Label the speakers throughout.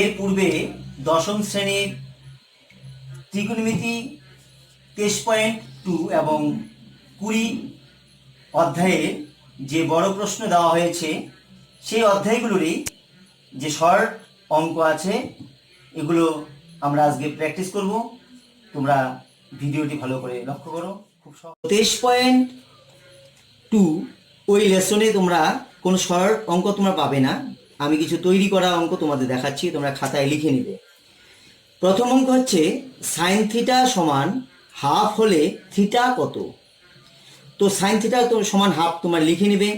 Speaker 1: এর পূর্বে দশম শ্রেণীর ত্রিকোণমিতি 23.2 এবং 20 অধ্যায়ে যে বড় প্রশ্ন দেওয়া হয়েছে সেই অধ্যায়গুলোরই যে শর্ট অঙ্ক আছে এগুলো আমরা আজকে প্র্যাকটিস করব। তোমরা ভিডিওটি ভালো করে লক্ষ্য করো। খুব 23.2 ওই লেসনে তোমরা কোনো শর্ট অঙ্ক তোমরা পাবে না। আমি কিছু তৈরি করা অঙ্ক তোমাদের দেখাচ্ছি, তোমরা খাতায় লিখে নিবে। প্রথম অঙ্ক হচ্ছে সাইন থিটা সমান হাফ হলে থিটা কত। তো সাইন থিটা তো সমান হাফ তোমার লিখে নিবে।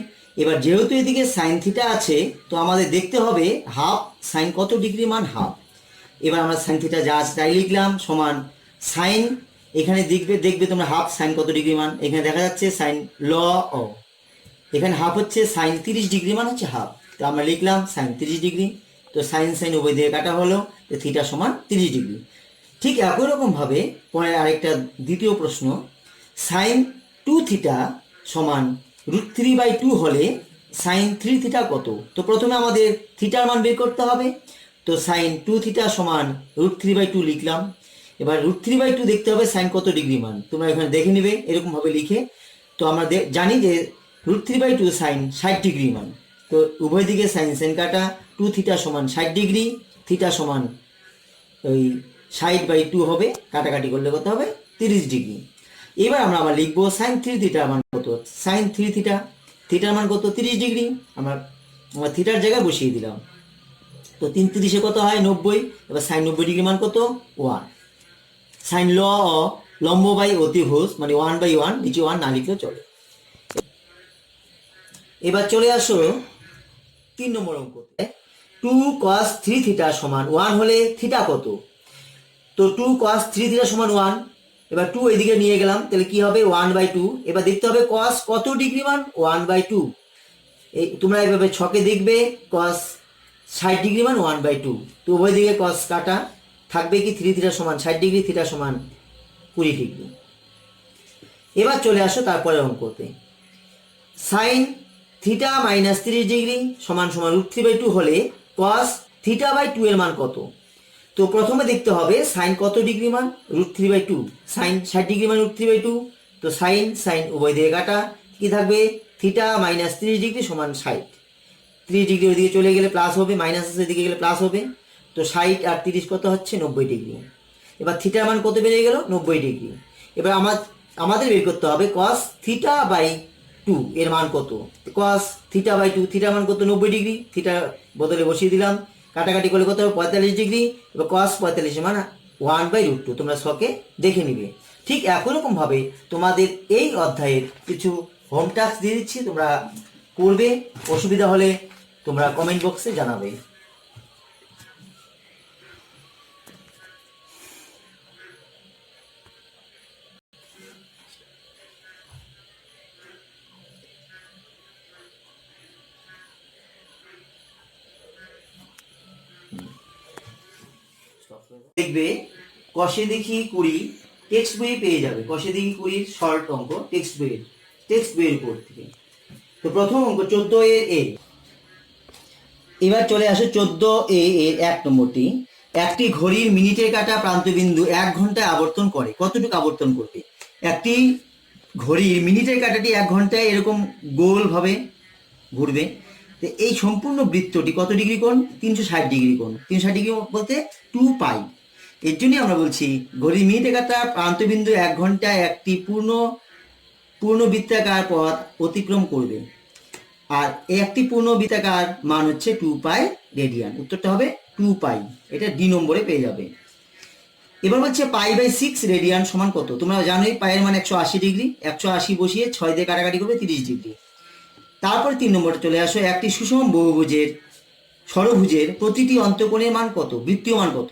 Speaker 1: এবার যেহেতু এদিকে সাইন থিটা আছে তো আমাদের দেখতে হবে হাফ সাইন কত ডিগ্রি মান হাফ। এবার আমরা সাইন থিটা যা আছে তাই লিখলাম সমান সাইন, এখানে দেখবে তোমরা হাফ সাইন কত ডিগ্রি মান, এখানে দেখা যাচ্ছে সাইন ও এখানে হাফ হচ্ছে সাইন 30 ডিগ্রি মান হচ্ছে হাফ। তো আমরা লিখলাম সাইন 30 ডিগ্রি। তো সাইন সাইন উভয় দিয়ে কাটা হলো, তো থিটা সমান 30 ডিগ্রি। ঠিক একই রকমভাবে পরে আরেকটা দ্বিতীয় প্রশ্ন, সাইন 2 থিটা সমান √3/2 হলে সাইন 3 থিটা কত। তো প্রথমে আমাদের থিটার মান বের করতে হবে। তো সাইন 2 থিটা সমান √3/2 লিখলাম। এবার √3/2 দেখতে হবে সাইন কত ডিগ্রি মান, তোমরা এখানে দেখে নিবে এরকমভাবে লিখে। তো আমরা জানি যে √3/2 সাইন 60 ডিগ্রি মান। তো উভয় দিকে সাইন সাইন কাটা, 2 থিটা সমান 60 ডিগ্রি, থিটা সমান ওই 60/2 হবে, কাটাকাটি করলে কত হবে 30 ডিগ্রি। এবার আমরা আবার লিখবো সাইন 3 থিটার মান কত। সাইন 3 থিটা, থিটার মান কত 30 ডিগ্রি। আমরা থিটার জায়গায় বসিয়ে দিলাম। তো 3 30 কত হয় 90। এবার সাইন 90 ডিগ্রি মান কত 1। সাইন লম্ব বাই অতিভুজ মানে 1/1, নিচে 1 না লিখলেও চলে। এবার চলে আসো 3 নম্বর অঙ্কতে। 2 cos 3 থিটা সমান 1 হলে থিটা কত। তো 2 cos 3 থিটা সমান 1। এবার 2 এদিকে নিয়ে গেলাম, তাহলে কি হবে 1/2। এবার দেখতে হবে cos কত ডিগ্রি মান 1/2। এই তোমরা এইভাবে ছকে দেখবে cos 60 ডিগ্রি মান 1/2। তো উভয় দিকে cos কাটা, থাকবে কি 3 থিটা সমান 60 ডিগ্রি, থিটা সমান 20 ডিগ্রি। এবার চলে আসো তারপরে অঙ্কতে। সাইন থিটা মাইনাস 30 ডিগ্রি সমান সমান √3/2 হলে cos θ/2 এর মান কত। তো প্রথমে দেখতে হবে সাইন কত ডিগ্রি মান √3/2, সাইন 60 ডিগ্রি মান √3/2। তো সাইন সাইন উভয় দিকে কাটা, কি থাকবে থিটা মাইনাস 30 ডিগ্রি সমান 60। 30 ডিগ্রি ওইদিকে চলে গেলে প্লাস হবে, মাইনাস দিকে গেলে প্লাস হবে। তো 60 আর 30 কত হচ্ছে 90 ডিগ্রি। এবার থিটার মান কত বেড়ে গেল 90 ডিগ্রি। এবার আমাদের বের করতে হবে cos θ/2 এর মান কত। cos θ/2, থিটার মান কত 90 ডিগ্রি, থিটা বদলে বসিয়ে দিলাম, কাটাকাটি করলে কত হবে 45 ডিগ্রি। এবার cos 45 মান 1/√2, তোমরা ছকে দেখে নিবে। ঠিক একই রকম ভাবে তোমাদের এই অধ্যায়ের কিছু হোম টাস্ক দিয়ে দিচ্ছি, তোমরা করবে। অসুবিধা হলে তোমরা কমেন্ট বক্সে জানাবে। দেখবে কষে দেখি 20 টেক্সট বই পেয়ে যাবে। কষে দেখি 20 শর্ট অঙ্ক টেক্সট বইয়ের উপর থেকে। তো প্রথম অঙ্ক 14 এ। এবার চলে আসে 14 এর 1 নম্বরটি। একটি ঘড়ির মিনিটের কাটা প্রান্তবিন্দু 1 ঘন্টায় আবর্তন করে, কতটুকু আবর্তন করবে। একটি ঘড়ির মিনিটের কাটাটি 1 ঘন্টায় এরকম গোল ভাবে ঘুরবে। তো এই সম্পূর্ণ বৃত্তটি কত ডিগ্রি কোণ 360 ডিগ্রি কোণ। 360 ডিগ্রি বলতে 2π। এর জন্যই আমরা বলছি ঘড়ির মিনিটে কাটা প্রান্তবিন্দু 1 ঘন্টায় একটি পূর্ণ বৃত্তাকার পথ অতিক্রম করবে। আর একটি পূর্ণ বৃত্তাকার মান হচ্ছে 2π রেডিয়ান। উত্তরটা হবে 2π, এটা ডি নম্বরে পেয়ে যাবে। এবার বলছে π/6 রেডিয়ান সমান কত। তোমরা জানোই পায়ের মান 180 ডিগ্রি, 180 বসিয়ে 6 দিয়ে কাটাকাটি করবে 30 ডিগ্রি। তারপরে 3 নম্বরে চলে আসো, একটি সুষম ষড়ভুজের প্রতিটি অন্তঃকোণের মান কত, বৃত্তীয় মান কত।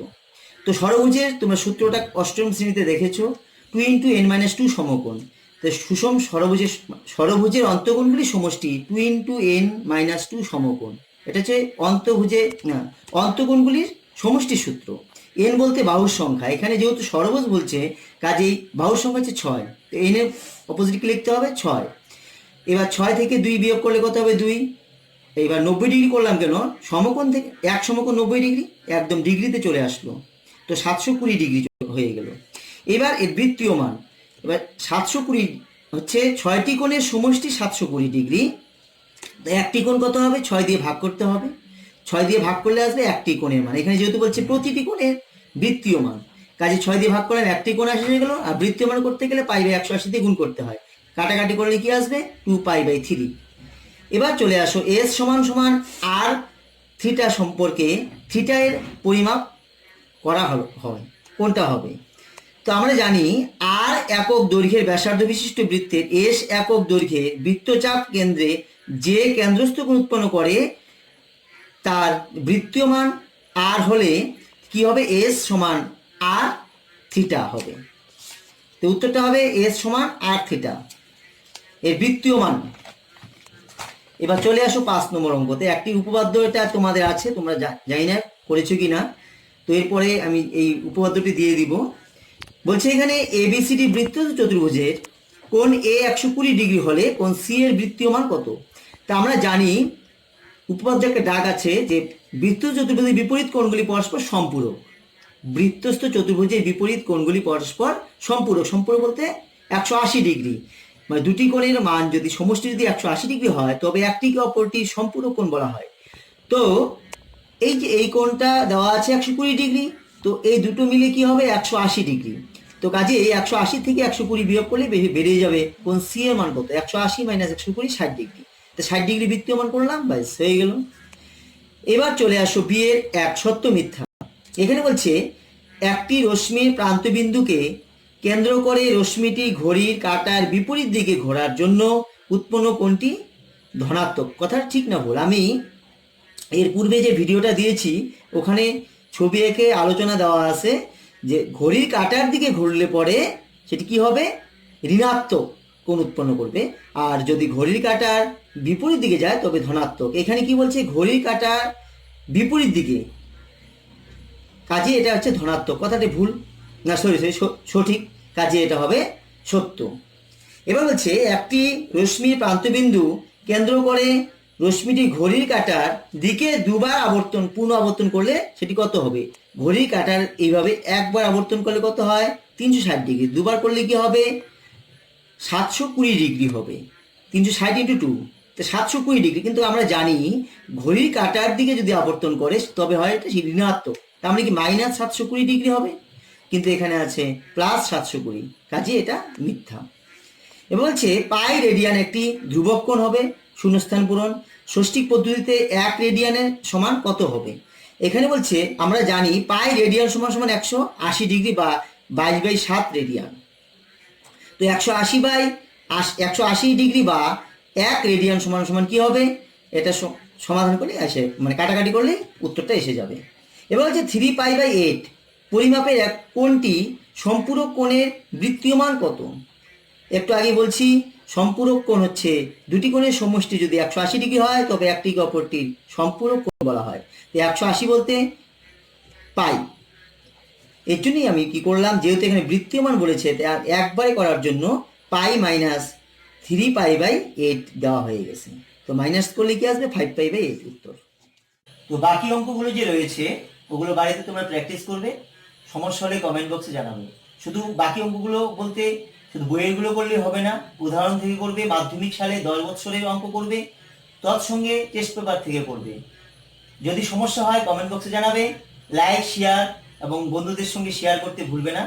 Speaker 1: তো ষড়ভুজের তোমরা সূত্রটা অষ্টম শ্রেণীতে দেখেছো, 2 × n-2 সমকোণ। তো সুষম ষড়ভুজের অন্তঃকোণগুলি সমষ্টি 2 × n-2 সমকোণ। এটা হচ্ছে অন্তঃকোণগুলির সমষ্টির সূত্র। n বলতে বাহুর সংখ্যা, এখানে যেহেতু ষড়ভুজ বলছে কাজেই বাহুর সংখ্যা হচ্ছে 6। তো n এর অপোজিটকে লিখতে হবে 6। এবার 6 থেকে 2 বিয়োগ করলে কত হবে 2। এইবার 90 ডিগ্রি করলাম কেন, সমকোণ থেকে এক সমকোণ 90 ডিগ্রি, একদম ডিগ্রিতে চলে আসলো, তো 720 ডিগ্রি হয়ে গেল। এবার এর বৃত্তীয় মান, এবার 720 হচ্ছে 6টি কোণের সমষ্টি 720 ডিগ্রি। তো একটি কোণ কত হবে, 6 দিয়ে ভাগ করতে হবে, 6 দিয়ে ভাগ করলে আসবে একটি কোণের মান। এখানে যেহেতু বলছে প্রতিটি কোণের বৃত্তীয় মান, কাজে 6 দিয়ে ভাগ করলে একটি কোণ এসে গেল। আর বৃত্তীয় মান করতে গেলে π/180 দিয়ে গুণ করতে হয়, কাটাকাটি করলে কি আসবে 2π/3। এবার চলে আসো এস সমান সমান আর থিটা সম্পর্কে, থিটা এর পরিমাপ করা হয় কোনটা হবে। তো আমরা জানি আর একক দৈর্ঘ্যের ব্যাসার্ধ বিশিষ্ট বৃত্তের এস একক দৈর্ঘ্যে বৃত্তচাপ কেন্দ্রে যে কেন্দ্রস্থ কোণ উৎপন্ন করে তার বৃত্তীয় মান আর হলে কি হবে, এস সমান আর থিটা হবে। তো উত্তরটা হবে এস সমান আর থিটা এর বৃত্তীয় মান। এবার চলে আসো 5 নম্বর অঙ্কতে। একটি উপপাদ্য এটা তোমাদের আছে, তোমরা জানি না করেছো কি না, তো এরপরে আমি এই উপপাদ্যটি দিয়ে দিব। বলছে এখানে এবিসিডি বৃত্ত চতুর্ভুজের কোণ এ 120 ডিগ্রি হলে কোণ সি এর বৃত্তীয় মান কত। তা আমরা জানি উপপাদ্য একটা ডাক আছে যে বৃত্ত চতুর্ভুজের বিপরীত কোণগুলি পরস্পর সম্পূরক। বৃত্তস্থ চতুর্ভুজের বিপরীত কোণগুলি পরস্পর সম্পূরক। সম্পূরক বলতে 180 ডিগ্রি, মানে দুটি কোণের মান যদি সমষ্টি যদি 180 ডিগ্রি হয় তবে একটিকে অপরটির সম্পূরক কোণ বলা হয়। তো এই যে এই কোণটা দেওয়া আছে 120 ডিগ্রি, তো এই দুটো মিলে কি হবে 180 ডিগ্রি। তো কাজে এই 180 থেকে 120 বিয়োগ করলে বেরিয়ে যাবে কোণ সি এর মান কত, 180 - 120 60 ডিগ্রি। তো 60 ডিগ্রি বৃত্তীয় মান করলাম, ব্যাস হয়ে গেল। এবার চলে আসো বি এর এক সত্য মিথ্যা। এখানে বলছে একটি রশ্মির প্রান্তবিন্দুকে কেন্দ্র করে রশ্মিটি ঘড়ির কাঁটার বিপরীত দিকে ঘোরার জন্য উৎপন্ন কোণটি ধনাত্মক। কথা ঠিক না ভুল? আমি এর পূর্বে যে ভিডিওটা দিয়েছি ওখানে ছবি এঁকে আলোচনা দেওয়া আছে যে ঘড়ির কাঁটার দিকে ঘুরলে পরে সেটি কি হবে, ঋণাত্মক কোণ উৎপন্ন করবে, আর যদি ঘড়ির কাঁটার বিপরীত দিকে যায় তবে ধনাত্মক। এখানে কি বলছে, ঘড়ির কাঁটার বিপরীত দিকে, কাজে এটা হচ্ছে ধনাত্মক। কথাটি ভুল না, সরি সঠিক, কাজে এটা হবে সত্য। এবার বলছে একটি রশ্মির প্রান্তবিন্দু কেন্দ্র করে রশ্মিটি ঘড়ির কাঁটার দিকে দুবার পুনঃ আবর্তন করলে সেটি কত হবে। ঘড়ির কাঁটার এইভাবে একবার আবর্তন করলে কত হয়, 360 ডিগ্রি। দুবার করলে কি হবে, 720 ডিগ্রি হবে। 360 × 2, তো 720 ডিগ্রি। কিন্তু আমরা জানি ঘড়ির কাঁটার দিকে যদি আবর্তন করে তবে হয় এটা ঋণাত্মক, তার মানে কি -720 ডিগ্রি হবে, কিন্তু এখানে আছে +720, কাজে এটা মিথ্যা। এবার বলছে পাই রেডিয়ান একটি ধ্রুবক কোণ হবে, শূন্যস্থান পূরণ। ষষ্ঠিক পদ্ধতিতে 1 রেডিয়ানের সমান কত হবে। এখানে বলছে আমরা জানি পাই রেডিয়ান সমান 180 ডিগ্রি বা 22/7 রেডিয়ান। তো 180/180 ডিগ্রি বা 1 রেডিয়ান সমান কি হবে, এটা সমাধান করলে আসে, মানে কাটাকাটি করলে উত্তরটা এসে যাবে। এবার হচ্ছে 3π/8 পরিমাপের এক কোণটি সম্পূরক কোণের বৃত্তীয় মান কত। একটু আগে বলছি সম্পূরক কোণ হচ্ছে দুটি কোণের সমষ্টি যদি 180 ডিগ্রি হয় তবে একটিকে অপরটির সম্পূরক কোণ বলা হয়। তো 180 বলতে পাই, এর জন্যই আমি কি করলাম, যেহেতু এখানে বৃত্তীয় মান বলেছে আর একবারে করার জন্য পাই - 3π/8 দেওয়া হয়ে গেছে। তো মাইনাস করলে কি আসবে, 5π/8 উত্তর। তো বাকি অঙ্কগুলো যে রয়েছে ওগুলো বাড়িতে তোমরা প্র্যাকটিস করবে, সমস্যা হলে কমেন্ট বক্সে জানাবে। শুধু বাকি অঙ্কগুলো বলতে শুধু বইয়েরগুলো করলে হবে না, উদাহরণ থেকে করবে, মাধ্যমিক সালে 10 বছরের অঙ্ক করবে, তৎসঙ্গে টেস্ট পেপার থেকে করবে। যদি সমস্যা হয় কমেন্ট বক্সে জানাবে, লাইক শেয়ার এবং বন্ধুদের সঙ্গে শেয়ার করতে ভুলবে না।